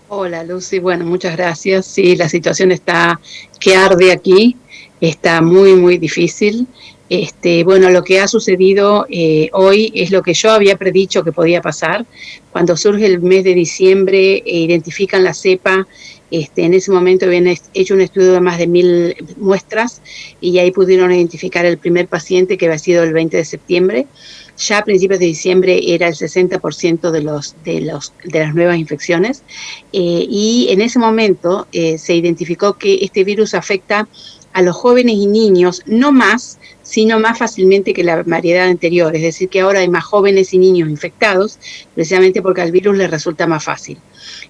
Hola Lucy, bueno, muchas gracias. Sí, la situación está que arde aquí, está muy difícil. Bueno, lo que ha sucedido hoy es lo que yo había predicho que podía pasar. Cuando surge el mes de diciembre, identifican la cepa. En ese momento habían hecho un estudio de más de 1000 muestras y ahí pudieron identificar el primer paciente que había sido el 20 de septiembre. Ya a principios de diciembre era el 60% de las nuevas infecciones. Y en ese momento se identificó que este virus afecta a los jóvenes y niños, no más, sino más fácilmente que la variedad anterior. Es decir, que ahora hay más jóvenes y niños infectados, precisamente porque al virus les resulta más fácil.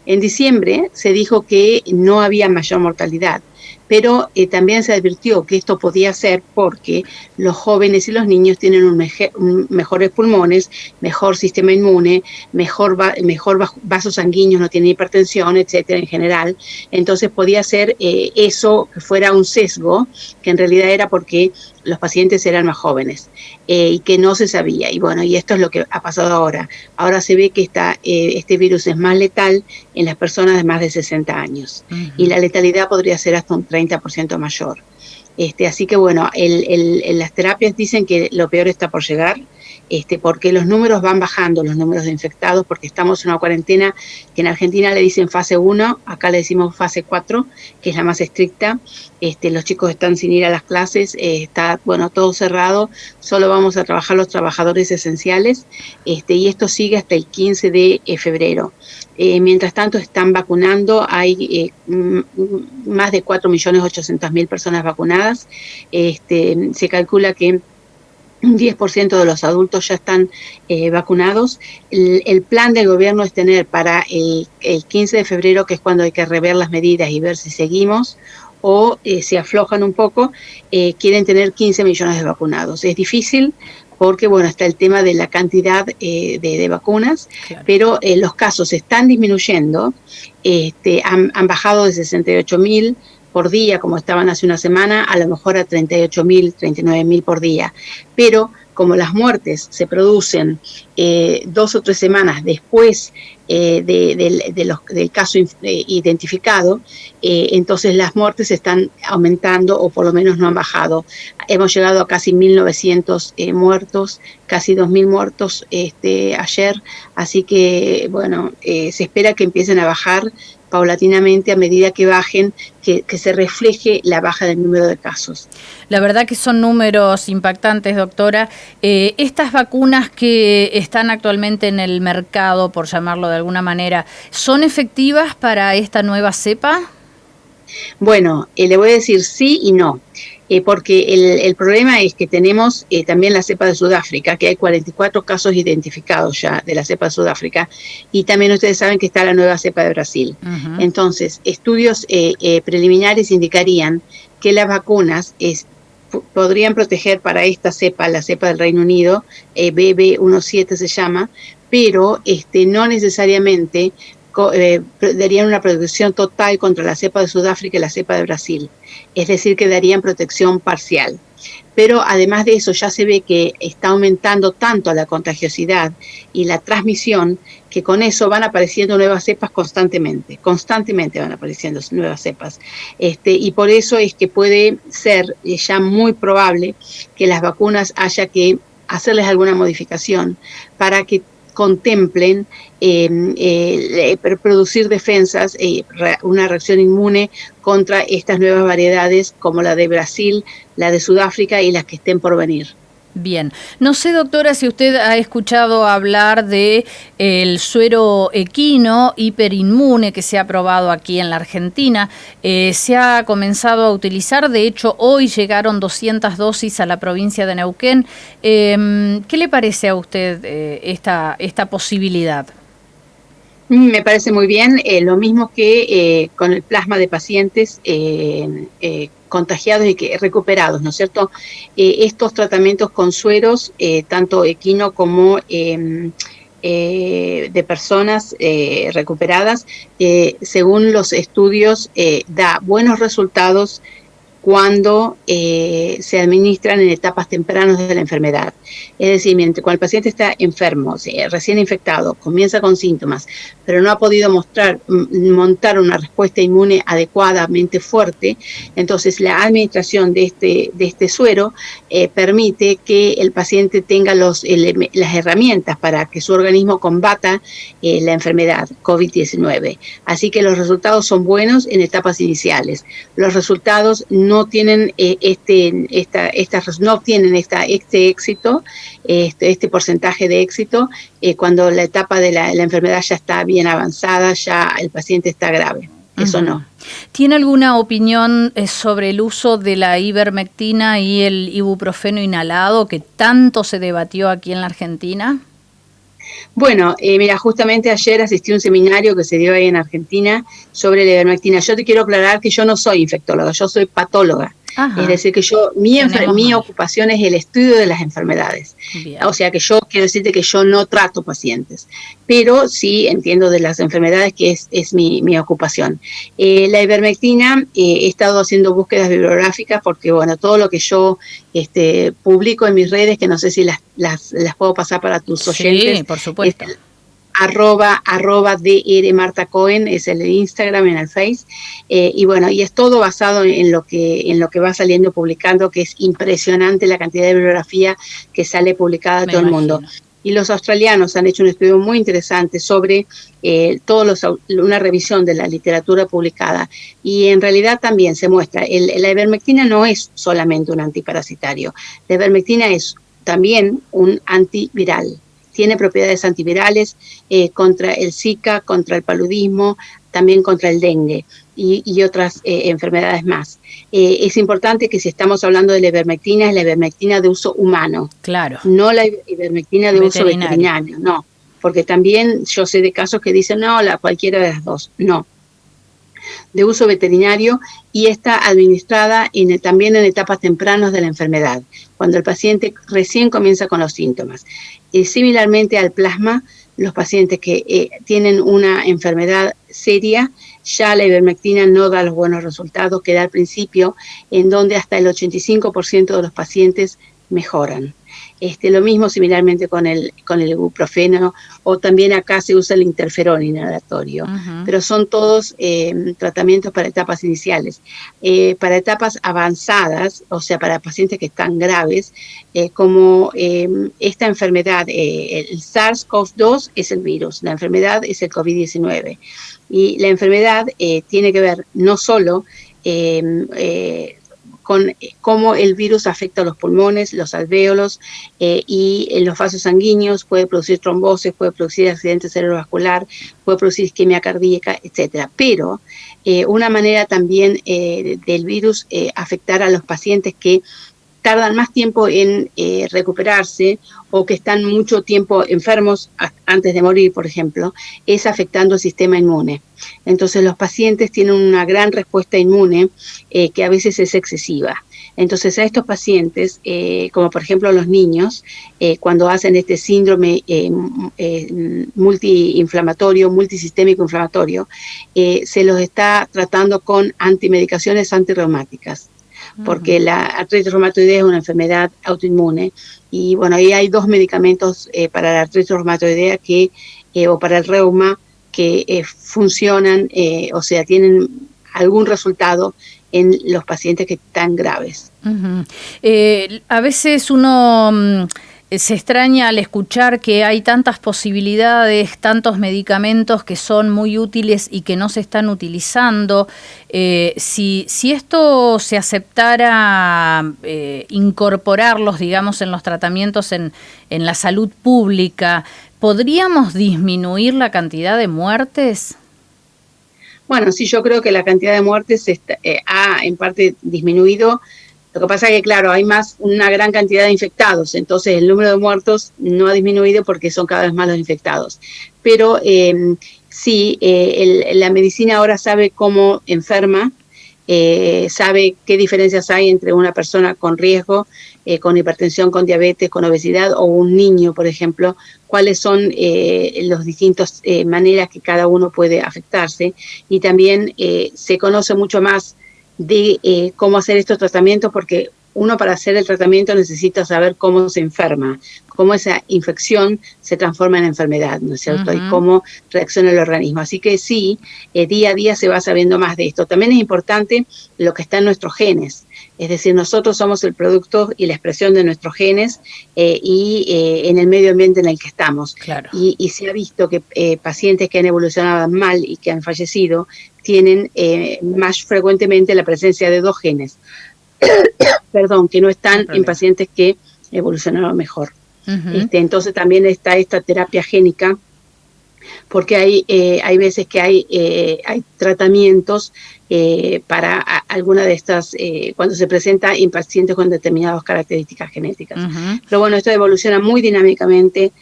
En diciembre se dijo que no había mayor mortalidad, pero también se advirtió que esto podía ser porque los jóvenes y los niños tienen mejores pulmones, mejor sistema inmune, mejor vasos sanguíneos, no tienen hipertensión, etcétera, en general. Entonces podía ser eso que fuera un sesgo, que en realidad era porque los pacientes eran más jóvenes y que no se sabía. Y bueno, y esto es lo que ha pasado ahora. Ahora se ve que este virus es más letal en las personas de más de 60 años y la letalidad podría ser hasta un 30% mayor. Así que bueno, las terapias dicen que lo peor está por llegar, porque los números van bajando, los números de infectados, porque estamos en una cuarentena que en Argentina le dicen fase 1, acá le decimos fase 4, que es la más estricta. Los chicos están sin ir a las clases, está, bueno, todo cerrado, solo vamos a trabajar los trabajadores esenciales, y esto sigue hasta el 15 de febrero. Mientras tanto están vacunando, hay más de 4.800.000 personas vacunadas. Se calcula que un 10% de los adultos ya están vacunados. El plan del gobierno es tener para el 15 de febrero, que es cuando hay que rever las medidas y ver si seguimos o se aflojan un poco, quieren tener 15 millones de vacunados. Es difícil porque, bueno, está el tema de la cantidad de vacunas, Claro. pero los casos están disminuyendo, han bajado de 68.000 por día, como estaban hace una semana, a lo mejor a 38.000, 39.000 por día. Pero como las muertes se producen 2 o 3 semanas después del caso identificado, entonces las muertes están aumentando o por lo menos no han bajado. Hemos llegado a casi 1.900 muertos, casi 2.000 muertos ayer, así que bueno, se espera que empiecen a bajar paulatinamente a medida que bajen, que se refleje la baja del número de casos. La verdad que son números impactantes, doctora. Estas vacunas que están actualmente en el mercado, por llamarlo de alguna manera, ¿son efectivas para esta nueva cepa? Bueno, le voy a decir sí y no, porque el problema es que tenemos también la cepa de Sudáfrica, que hay 44 casos identificados ya de la cepa de Sudáfrica, y también ustedes saben que está la nueva cepa de Brasil. Entonces, estudios preliminares indicarían que las vacunas podrían proteger para esta cepa, la cepa del Reino Unido, BB17 se llama, pero no necesariamente darían una protección total contra la cepa de Sudáfrica y la cepa de Brasil. Es decir, que darían protección parcial. Pero además de eso ya se ve que está aumentando tanto la contagiosidad y la transmisión que con eso van apareciendo nuevas cepas constantemente van apareciendo nuevas cepas. Y por eso es que puede ser ya muy probable que las vacunas haya que hacerles alguna modificación para que contemplen producir defensas, una reacción inmune contra estas nuevas variedades como la de Brasil, la de Sudáfrica y las que estén por venir. Bien, no sé, doctora, si usted ha escuchado hablar de el suero equino hiperinmune que se ha probado aquí en la Argentina. Se ha comenzado a utilizar, de hecho hoy llegaron 200 dosis a la provincia de Neuquén. ¿Qué le parece a usted esta posibilidad? Me parece muy bien, lo mismo que con el plasma de pacientes contagiados y recuperados, ¿no es cierto? Estos tratamientos con sueros, tanto equino como de personas recuperadas, según los estudios, da buenos resultados cuando se administran en etapas tempranas de la enfermedad. Es decir, cuando el paciente está enfermo, recién infectado, comienza con síntomas, pero no ha podido montar una respuesta inmune adecuadamente fuerte, entonces la administración de este suero permite que el paciente tenga las herramientas para que su organismo combata la enfermedad COVID-19. Así que los resultados son buenos en etapas iniciales. Los resultados no tienen este éxito, este porcentaje de éxito cuando la etapa de la enfermedad ya está bien avanzada, ya el paciente está grave. Eso no. ¿Tiene alguna opinión sobre el uso de la ivermectina y el ibuprofeno inhalado que tanto se debatió aquí en la Argentina? Bueno, mira, justamente ayer asistí a un seminario que se dio ahí en Argentina sobre la ivermectina. Yo te quiero aclarar que yo no soy infectóloga, yo soy patóloga. Ajá. Es decir, que mi ocupación es el estudio de las enfermedades. Bien. O sea que yo quiero decirte que yo no trato pacientes, pero sí entiendo de las enfermedades, que es mi ocupación. La ivermectina, he estado haciendo búsquedas bibliográficas porque, bueno, todo lo que yo publico en mis redes, que no sé si las puedo pasar para tus oyentes. Sí, por supuesto. @ Dr. Marta Cohen es el Instagram, en el Face, y bueno, y es todo basado en lo que va saliendo publicando, que es impresionante la cantidad de bibliografía que sale publicada de todo el mundo. Y los australianos han hecho un estudio muy interesante sobre una revisión de la literatura publicada, y en realidad también se muestra, la ivermectina no es solamente un antiparasitario, la ivermectina es también un antiviral. Tiene propiedades antivirales contra el Zika, contra el paludismo, también contra el dengue y otras enfermedades más. Es importante que si estamos hablando de la ivermectina, es la ivermectina de uso humano. Claro. No la ivermectina de uso veterinario, no. Porque también yo sé de casos que dicen, no, cualquiera de las dos. No. De uso veterinario, y está administrada también en etapas tempranas de la enfermedad, cuando el paciente recién comienza con los síntomas. Similarmente al plasma, los pacientes que tienen una enfermedad seria, ya la ivermectina no da los buenos resultados que da al principio, en donde hasta el 85% de los pacientes mejoran. Lo mismo similarmente con el ibuprofeno, o también acá se usa el interferón inhalatorio, pero son todos tratamientos para etapas iniciales. Para etapas avanzadas, o sea, para pacientes que están graves, como esta enfermedad, el SARS-CoV-2 es el virus, la enfermedad es el COVID-19, y la enfermedad tiene que ver no solo con cómo el virus afecta a los pulmones, los alvéolos y los vasos sanguíneos, puede producir trombosis, puede producir accidente cerebrovascular, puede producir isquemia cardíaca, etcétera. Pero una manera también del virus afectar a los pacientes que tardan más tiempo en recuperarse, o que están mucho tiempo enfermos antes de morir, por ejemplo, es afectando el sistema inmune. Entonces los pacientes tienen una gran respuesta inmune que a veces es excesiva. Entonces a estos pacientes, como por ejemplo los niños, cuando hacen este síndrome multiinflamatorio, multisistémico inflamatorio, se los está tratando con medicaciones antirreumáticas, porque la artritis reumatoidea es una enfermedad autoinmune, y bueno, ahí hay 2 medicamentos para la artritis reumatoidea o para el reuma que funcionan, o sea, tienen algún resultado en los pacientes que están graves. A veces uno se extraña al escuchar que hay tantas posibilidades, tantos medicamentos que son muy útiles y que no se están utilizando. Si esto se aceptara incorporarlos, digamos, en los tratamientos en la salud pública, ¿podríamos disminuir la cantidad de muertes? Bueno, sí, yo creo que la cantidad de muertes ha en parte disminuido. Lo que pasa es que, claro, hay una gran cantidad de infectados, entonces el número de muertos no ha disminuido porque son cada vez más los infectados. Pero sí, la medicina ahora sabe cómo enferma, sabe qué diferencias hay entre una persona con riesgo, con hipertensión, con diabetes, con obesidad, o un niño, por ejemplo, cuáles son las distintas maneras que cada uno puede afectarse, y también se conoce mucho más de cómo hacer estos tratamientos, porque uno para hacer el tratamiento necesita saber cómo se enferma, cómo esa infección se transforma en enfermedad, ¿no es cierto? Y cómo reacciona el organismo. Así que sí, día a día se va sabiendo más de esto. También es importante lo que está en nuestros genes. Es decir, nosotros somos el producto y la expresión de nuestros genes en el medio ambiente en el que estamos. Claro. Y se ha visto que pacientes que han evolucionado mal y que han fallecido tienen más frecuentemente la presencia de dos genes. Perdón, que no están en pacientes que evolucionaron mejor. Entonces también está esta terapia génica, porque hay veces que hay tratamientos para alguna de estas, cuando se presenta en pacientes con determinadas características genéticas. Pero bueno, esto evoluciona muy dinámicamente,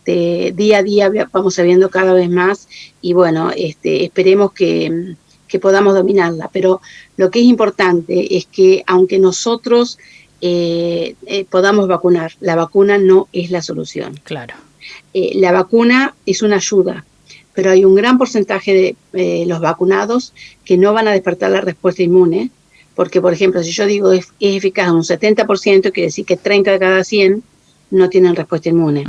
día a día vamos sabiendo cada vez más, y bueno, esperemos que podamos dominarla. Pero lo que es importante es que aunque nosotros podamos vacunar, la vacuna no es la solución. Claro. La vacuna es una ayuda, pero hay un gran porcentaje de los vacunados que no van a despertar la respuesta inmune, porque, por ejemplo, si yo digo es eficaz en un 70%, quiere decir que 30 de cada 100 no tienen respuesta inmune.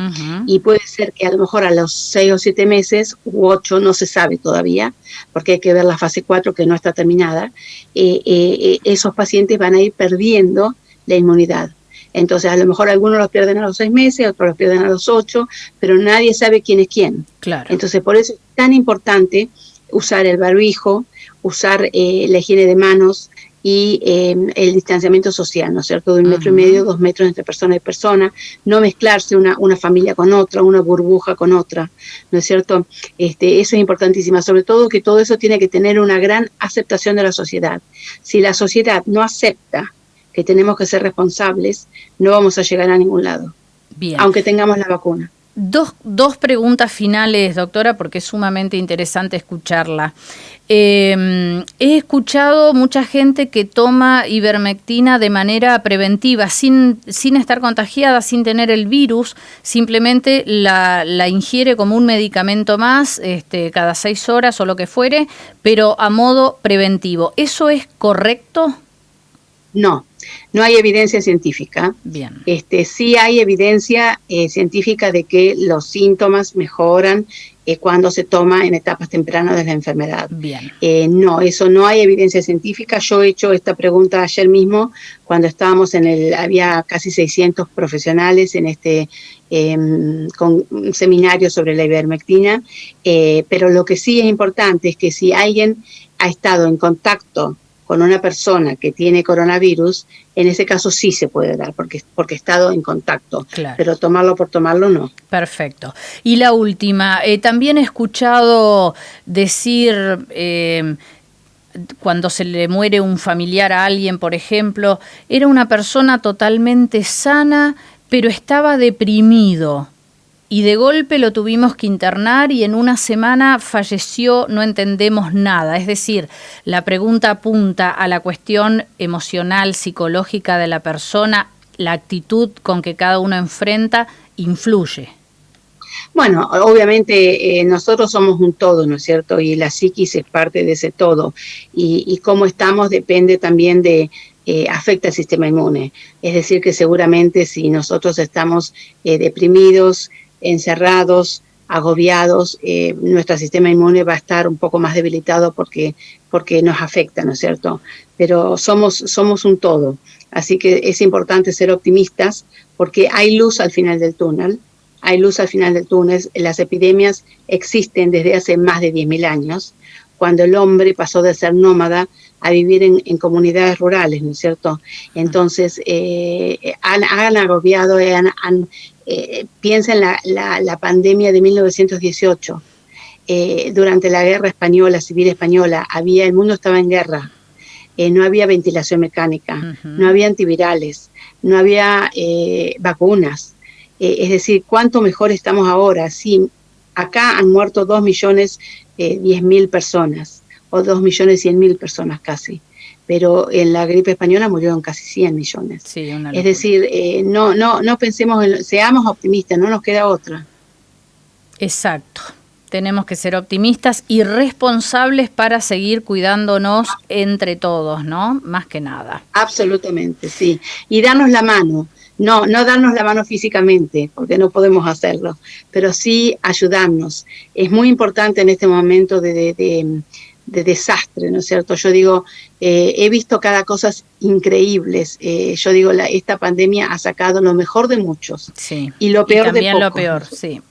Y puede ser que a lo mejor a los 6 o 7 meses u 8, no se sabe todavía, porque hay que ver la fase 4 que no está terminada, esos pacientes van a ir perdiendo la inmunidad. Entonces, a lo mejor algunos los pierden a los 6 meses, otros los pierden a los 8, pero nadie sabe quién es quién. Claro. Entonces, por eso es tan importante usar el barbijo, usar la higiene de manos y el distanciamiento social, ¿no es cierto? De 1,5 metros, 2 metros entre persona y persona, no mezclarse una familia con otra, una burbuja con otra, ¿no es cierto? Eso es importantísimo, sobre todo que todo eso tiene que tener una gran aceptación de la sociedad. Si la sociedad no acepta que tenemos que ser responsables, no vamos a llegar a ningún lado. Bien. Aunque tengamos la vacuna. Dos preguntas finales, doctora, porque es sumamente interesante escucharla. He escuchado mucha gente que toma ivermectina de manera preventiva, sin estar contagiada, sin tener el virus, simplemente la ingiere como un medicamento más, cada 6 horas o lo que fuere, pero a modo preventivo. ¿Eso es correcto? No hay evidencia científica. Bien. Sí hay evidencia científica de que los síntomas mejoran cuando se toma en etapas tempranas de la enfermedad. Bien. No hay evidencia científica. Yo he hecho esta pregunta ayer mismo cuando estábamos había casi 600 profesionales en con un seminario sobre la ivermectina, pero lo que sí es importante es que si alguien ha estado en contacto con una persona que tiene coronavirus, en ese caso sí se puede dar, porque he estado en contacto. Claro. Pero tomarlo por tomarlo, no. Perfecto. Y la última, también he escuchado decir, cuando se le muere un familiar a alguien, por ejemplo, era una persona totalmente sana, pero estaba deprimido. Y de golpe lo tuvimos que internar y en una semana falleció, no entendemos nada. Es decir, la pregunta apunta a la cuestión emocional, psicológica de la persona, la actitud con que cada uno enfrenta, influye. Bueno, obviamente nosotros somos un todo, ¿no es cierto? Y la psiquis es parte de ese todo. Y cómo estamos depende también afecta al sistema inmune. Es decir, que seguramente si nosotros estamos deprimidos, encerrados, agobiados, nuestro sistema inmune va a estar un poco más debilitado porque nos afecta, ¿no es cierto? Pero somos un todo, así que es importante ser optimistas porque hay luz al final del túnel. Hay luz al final del túnel. Las epidemias existen desde hace más de 10.000 años, cuando el hombre pasó de ser nómada a vivir en comunidades rurales, ¿no es cierto? Entonces, han agobiado, piensa en la pandemia de 1918. Durante la guerra española, civil española, el mundo estaba en guerra. No había ventilación mecánica, no había antivirales, no había vacunas. Es decir, ¿cuánto mejor estamos ahora? Sí, acá han muerto 2.010.000 personas, o 2.100.000 personas casi. Pero en la gripe española murieron casi 100 millones. Sí, es decir, no pensemos, seamos optimistas, no nos queda otra. Exacto. Tenemos que ser optimistas y responsables para seguir cuidándonos entre todos, ¿no? Más que nada. Absolutamente, sí. Y darnos la mano. No darnos la mano físicamente, porque no podemos hacerlo, pero sí ayudarnos. Es muy importante en este momento de desastre, ¿no es cierto? Yo digo, he visto cada cosa increíbles. Yo digo, esta pandemia ha sacado lo mejor de muchos, sí, y lo peor de pocos. También lo peor, sí.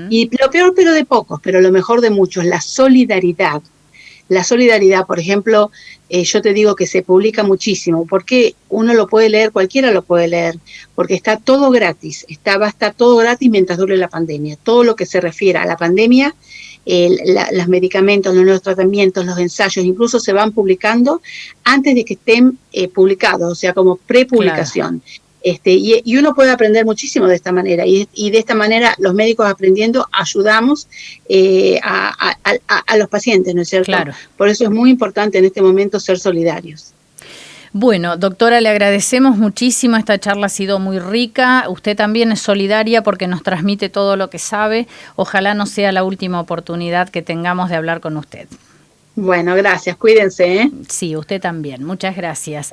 Y lo peor, pero de pocos, pero lo mejor de muchos, la solidaridad. La solidaridad, por ejemplo, yo te digo que se publica muchísimo, porque uno lo puede leer, cualquiera lo puede leer, porque está todo gratis, va a estar todo gratis mientras dure la pandemia. Todo lo que se refiere a la pandemia, los medicamentos, los nuevos tratamientos, los ensayos, incluso se van publicando antes de que estén publicados, o sea, como prepublicación. Claro. Y uno puede aprender muchísimo de esta manera, y de esta manera los médicos aprendiendo ayudamos a los pacientes, ¿no es cierto? Claro. Por eso es muy importante en este momento ser solidarios. Bueno, doctora, le agradecemos muchísimo, esta charla ha sido muy rica, usted también es solidaria porque nos transmite todo lo que sabe, ojalá no sea la última oportunidad que tengamos de hablar con usted. Bueno, gracias, cuídense, ¿eh? Sí, usted también, muchas gracias.